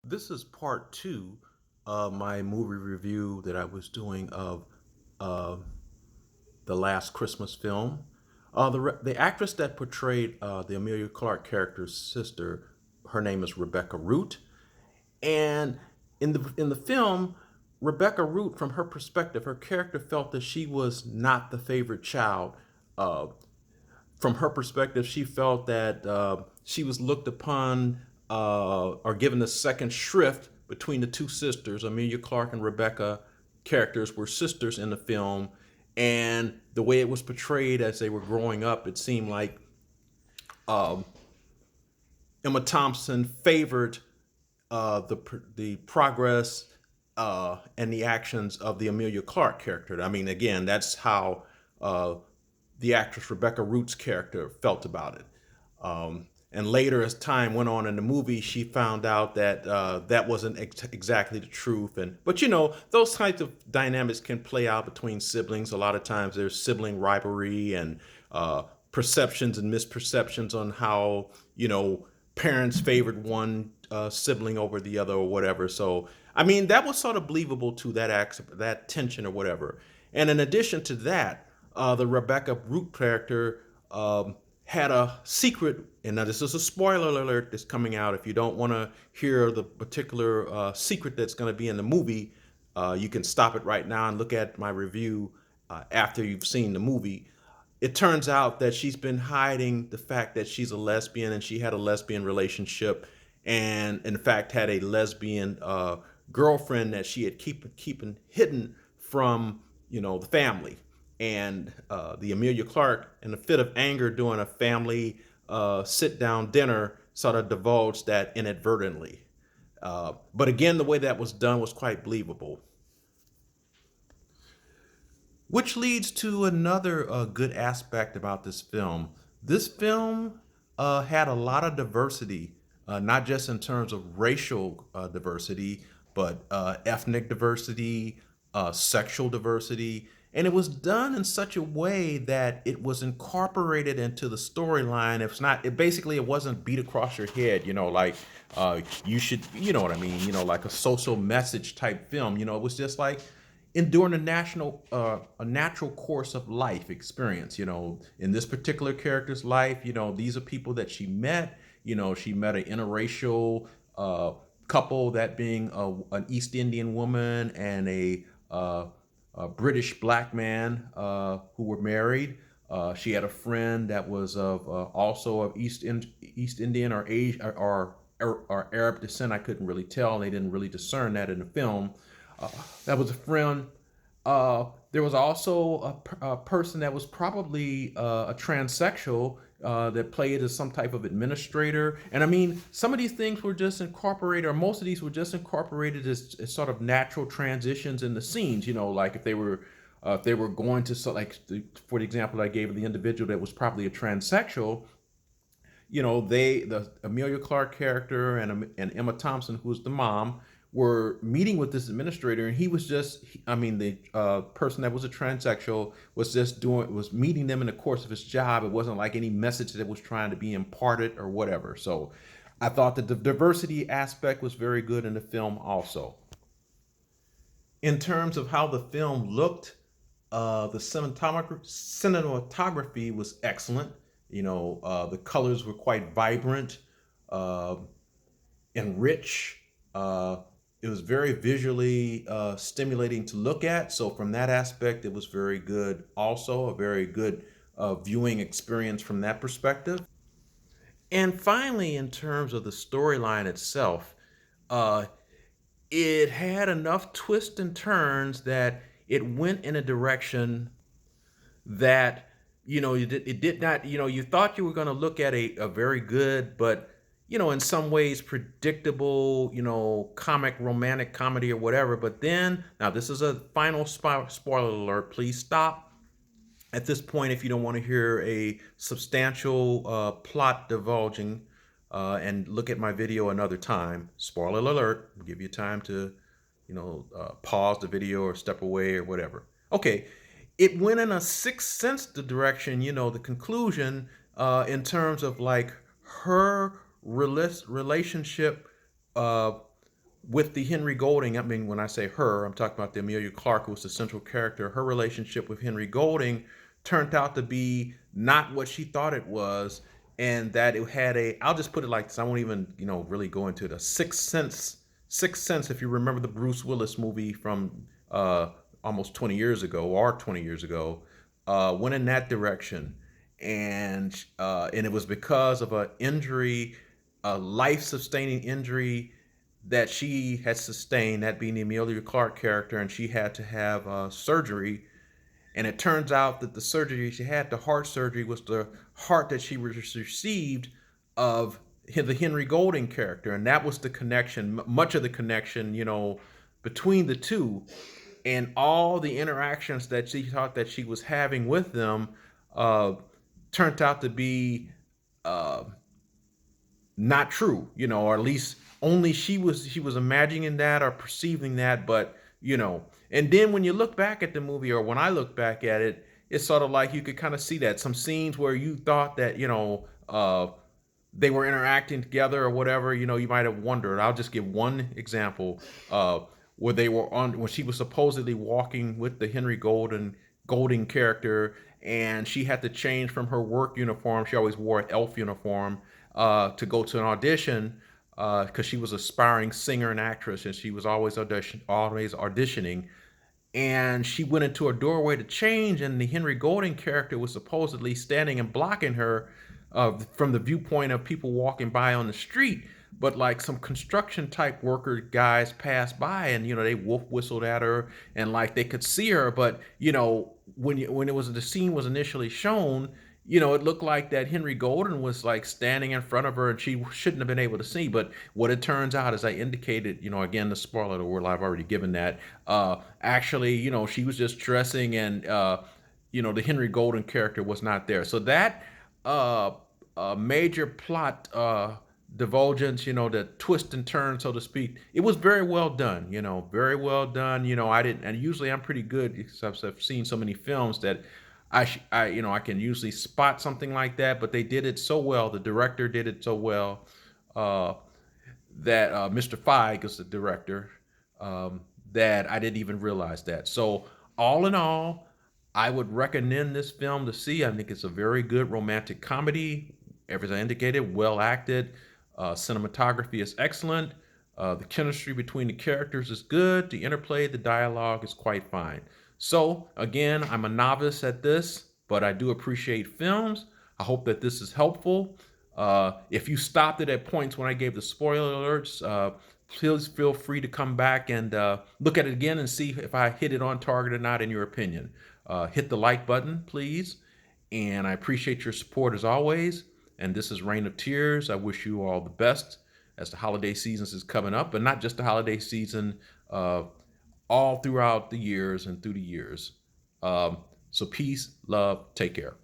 This is part two of my movie review that I was doing of uh, the last Christmas film. The actress that portrayed the Amelia Clark character's sister, her name is Rebecca Root, and in the film, Rebecca Root, from her perspective, her character felt that she was not the favorite child. Uh, from her perspective, she felt that she was looked upon or given the second shrift between the two sisters. Amelia Clark and Rebecca characters were sisters in the film, and the way it was portrayed as they were growing up, it seemed like um, Emma Thompson favored the progress and the actions of the Amelia Clark character. I mean, again, that's how uh, the actress Rebecca Root's character felt about it. And later, as time went on in the movie, she found out that that wasn't exactly the truth. And but those types of dynamics can play out between siblings. A lot of times, there's sibling rivalry and perceptions and misperceptions on how parents favored one sibling over the other or whatever. So I mean, that was sort of believable to that tension or whatever. And in addition to that, the Rebecca Root character had a secret, and now this is a spoiler alert that's coming out. If you don't want to hear the particular secret that's going to be in the movie, you can stop it right now and look at my review after you've seen the movie. It turns out that she's been hiding the fact that she's a lesbian and she had a lesbian relationship, and in fact had a lesbian girlfriend that she had keeping hidden from the family. And the Amelia Clark, in a fit of anger during a family sit down dinner, sort of divulged that inadvertently. But again, the way that was done was quite believable. Which leads to another good aspect about this film. This film had a lot of diversity, not just in terms of racial diversity, but ethnic diversity, sexual diversity. And it was done in such a way that it was incorporated into the storyline. It's not, it basically, it wasn't beat across your head, like you should, you know what I mean, like a social message type film. It was just like, enduring a natural course of life experience. In this particular character's life, these are people that she met. She met an interracial couple, that being an East Indian woman and a British black man who were married. She had a friend that was of also of East Indian or Asia or Arab descent. I couldn't really tell. They didn't really discern that in the film. That was a friend. There was also a person that was probably a transsexual that played as some type of administrator. And I mean, some of these things were just incorporated, or most of these were just incorporated as sort of natural transitions in the scenes. Like if they were going to, so like for the example I gave of the individual that was probably a transsexual, the Amelia Clark character and Emma Thompson, who was the mom, were meeting with this administrator, and he was just, I mean, the person that was a transsexual was meeting them in the course of his job. It wasn't like any message that was trying to be imparted or whatever. So I thought that the diversity aspect was very good in the film also. In terms of how the film looked, the cinematography was excellent. The colors were quite vibrant uh, and rich. It was very visually stimulating to look at. So from that aspect, it was very good. Also, a very good viewing experience from that perspective. And finally, in terms of the storyline itself, uh, it had enough twists and turns that it went in a direction that it did not. You thought you were going to look at a very good, but in some ways predictable, comic romantic comedy or whatever. But then, now this is a final spoiler alert. Please stop at this point if you don't want to hear a substantial plot divulging, and look at my video another time. Spoiler alert. I'll give you time to pause the video or step away or whatever. Okay, it went in a Sixth Sense the direction, the conclusion, in terms of like her relationship uh, with the Henry Golding, I mean, when I say her, I'm talking about the Amelia Clarke, who was the central character. Her relationship with Henry Golding turned out to be not what she thought it was, and that it had a. I'll just put it like this. I won't even, really go into the Sixth Sense. Sixth Sense, if you remember the Bruce Willis movie from almost 20 years ago or 20 years ago, went in that direction, and it was because of an injury, a life-sustaining injury that she had sustained, that being the Amelia Clarke character, and she had to have surgery. And it turns out that the surgery she had, the heart surgery, was the heart that she received of the Henry Golding character, and that was the connection, much of the connection, between the two, and all the interactions that she thought that she was having with them uh, turned out to be uh, not true, or at least only she was imagining that or perceiving that, but and then when you look back at the movie, or when I look back at it, it's sort of like you could kind of see that some scenes where you thought that they were interacting together or whatever, you might have wondered. I'll just give one example, uh, where they were on when she was supposedly walking with the Henry Golding character, and she had to change from her work uniform. She always wore an elf uniform to go to an audition because she was an aspiring singer and actress, and she was always auditioning. And she went into a doorway to change, and the Henry Golding character was supposedly standing and blocking her from the viewpoint of people walking by on the street. But like some construction type worker guys passed by, and they wolf whistled at her, and like they could see her. But when the scene was initially shown, it looked like that Henry Golden was like standing in front of her, and she shouldn't have been able to see. But what it turns out, as I indicated, again, the spoiler alert, I've already given that. Actually, she was just dressing, and the Henry Golden character was not there. So that uh, major plot divulgence, the twist and turn, so to speak, it was very well done. Very well done. I didn't, and usually I'm pretty good because I've seen so many films that I can usually spot something like that, but they did it so well. The director did it so well uh, that Mr. Feig is the director, that I didn't even realize that. So all in all, I would recommend this film to see. I think it's a very good romantic comedy. As I indicated, well acted. Cinematography is excellent. The chemistry between the characters is good. The interplay, the dialogue is quite fine. So, again, I'm a novice at this, but I do appreciate films. I hope that this is helpful. If you stopped it at points when I gave the spoiler alerts, please feel free to come back and look at it again and see if I hit it on target or not, in your opinion. Hit the like button, please. And I appreciate your support as always. And this is Reign of Tears. I wish you all the best as the holiday season is coming up, but not just the holiday season, all throughout the years and through the years. So peace, love, take care.